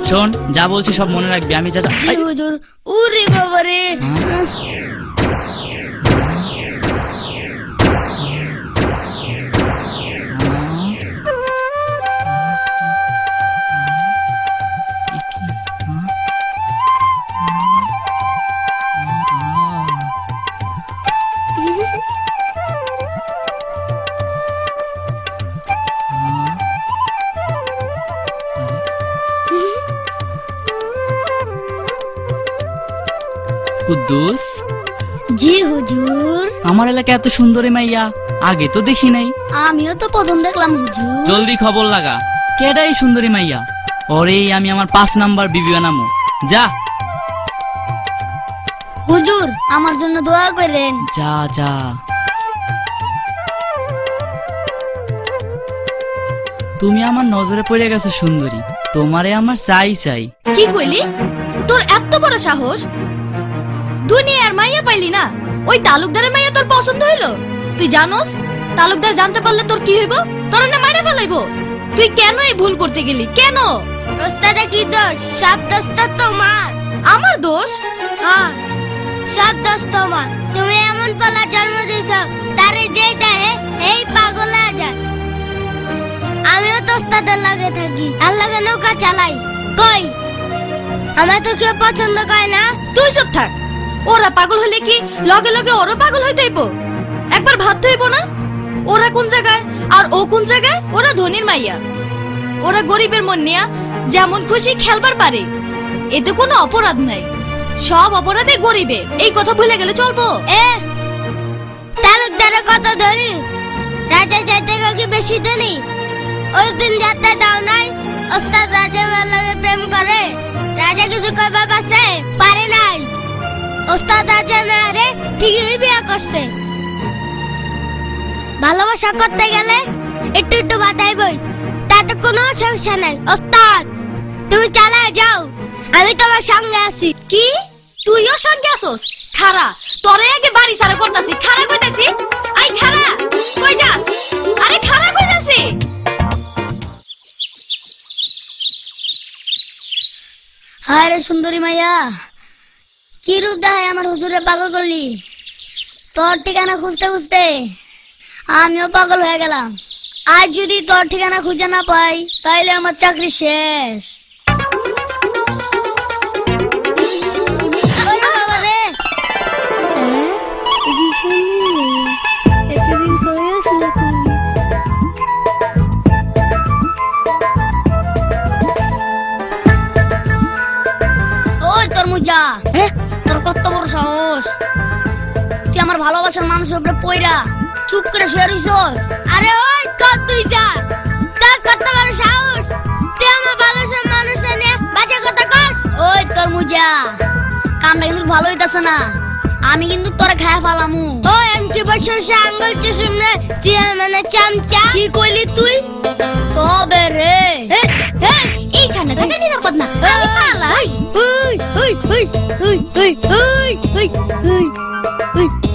শোন, যা বলছি সব মনে রাখবি। আমি যা হুজুর। ওরে বাবা রে, কুদ্দুস। জি হুজুর। আমার এলাকা এত সুন্দরী মাইয়া আগে তো দেখি নাই। আমিও তো প্রথম দেখলাম হুজুর। জলদি খবর লাগা, কেডাই সুন্দরী মাইয়া? ওরে আমি আমার 5 নাম্বার বিবি বানামু। যা হুজুর, আমার জন্য দোয়া করেন। যা যা। তুমি আমার নজরে পড়ে গেছো সুন্দরী, তোমারে আমার চাই চাই। কি কইলি? তোর এত বড় সাহস! দুনিয়ার মাইয়া পাইলি না, ওই তালুকদারের মাইয়া তোর পছন্দ হইলো? তুই জানোস তালুকদার জানতে পারলে তোর কি হইব? তোর না মাইরা ফেলাইবো। তুই কেন এই ভুল করতে গেলি? কেন? ওস্তাদে কি দোষ? সব দোষ তো তোমার। আমার দোষ? হ্যাঁ, সব দোষ তোমার। তুমি এমন পালা জন্ম দিয়েছো, তারে যেই দেহে এই পাগল হয়ে যায়। আমিও তো ওস্তাদের লাগে থাকি, আর লাগে নৌকা চালাই। কই আমার তো কেউ পছন্দ করে না। তুই চুপ থাক। ওরা পাগল হলে কি লগে লগে ওরও পাগল হইতে হইব? একবার ভাবতে হইব না ওরা কোন জায়গায় আর ও কোন জায়গায়? ওরা ধনীর মাইয়া, ওরা গরিবের মন নিয়া যেমন খুশি খেলবার পারে, এতে কোনো অপরাধ নাই। সব অপরাধে গরিবের, এই কথা ভুলে গেলে চলবো? তালুকদারের কত ধনী, রাজা চাইতে বেশি দেনি ওই দিন যাতে দাও নাই ওস্তাদ রাজা লাগে প্রেম করে রাজা কিছু কইবা পাছে পারে নাই ওস্তাদ রাজা মেরে ঠিকই বিয়ে করছে ভালোবাসা করতে গেলে একটু একটু বাতাইবই তাতে কোনো সমস্যা নাই ওস্তাদ তুমি চালায় যাও আমি তোমার সঙ্গে আছি কি তুইও সঙ্গে আসোস খারা তোরে আগে বাড়ি সারা করতাছি খারা কইতাছি আই খারা কই যা আরে খারা কইতাছি হায় রে সুন্দরী মাইয়া কি রূপ দেখায় আমার হুজুরে পাগল করলি তোর ঠিকানা খুঁজতে খুঁজতে আমিও পাগল হয়ে গেলাম আজ যদি তোর ঠিকানা খুঁজে না পাই তাইলে আমার চাকরি শেষ ওই তোর মুজা তোর কত বড় সাহস তুই আমার ভালোবাসার মানুষের উপরে পয়রা চুপ করে শুয়ে রইছস আরে ওই কত তুই যা তোর কত বড় সাহস তুই আমার ভালোবাসার মানুষের নিয়ে বাজে কথা কস ওই তোর মুজা কামটা কিন্তু ভালো হইতাছে না আমি কিন্তু তোরে খায়া ফেলামু ওই আমি কি বসে আঙ্গুল চুষুমনে মানে চামচা কি কইলি তুই তবে রে এইখানে থাকা নিরাপদ না আমি পালাই ওই ওই ওই ওই ওই ওই ওই ওই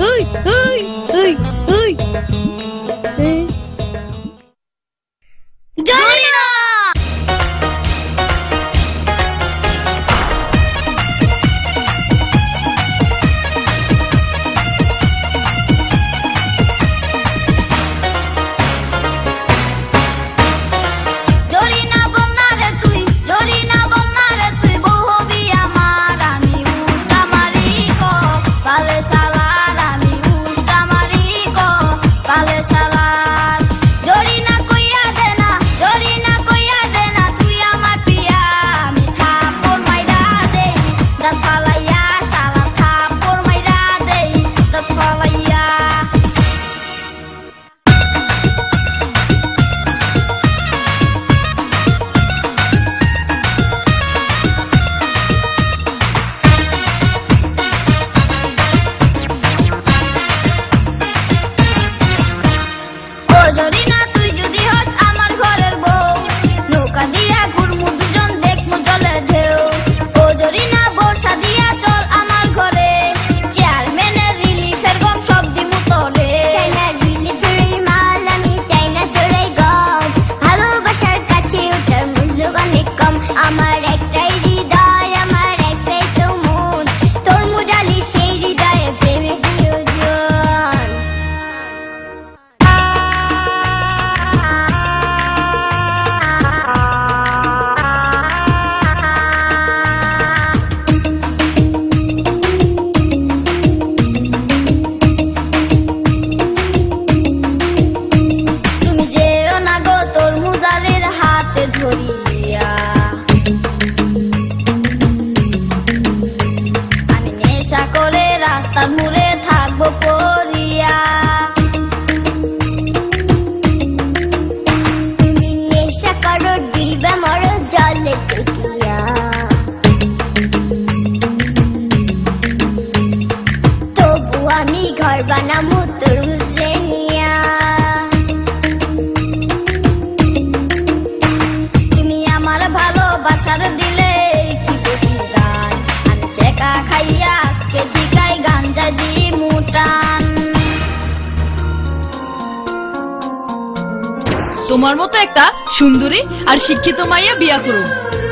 ওই ওই ওই ওই ওই জরিনা তোমার মতো একটা সুন্দরী আর শিক্ষিত মাইয়া বিয়া করুম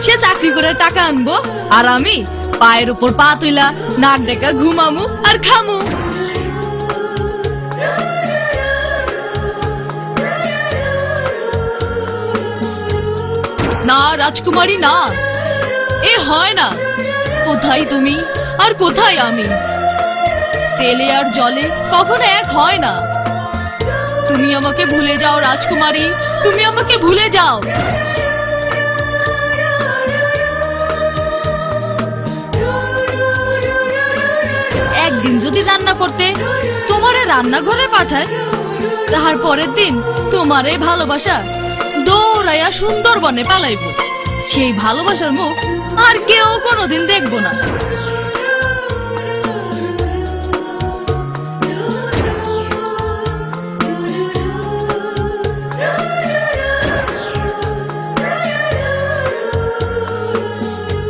সে চাকরি করে টাকা আনবো আর আমি পায়ের উপর পা তুইলা নাক ডেকা ঘুমামু আর খামু না রাজকুমারী না এ হয় না কোথায় তুমি আর কোথায় আমি তেলে আর জলে কখনো এক হয় না তুমি আমাকে ভুলে যাও রাজকুমারী তুমি আমাকে ভুলে যাও একদিন যদি রান্না করতে তোমারে রান্নাঘরে পাঠায় তাহার পরের দিন তোমার এই ভালোবাসা দৌড়াইয়া সুন্দরবনে পালাইব। সেই ভালোবাসার মুখ আর কেউ কোনোদিন দেখবো না।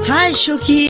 হাই সখী।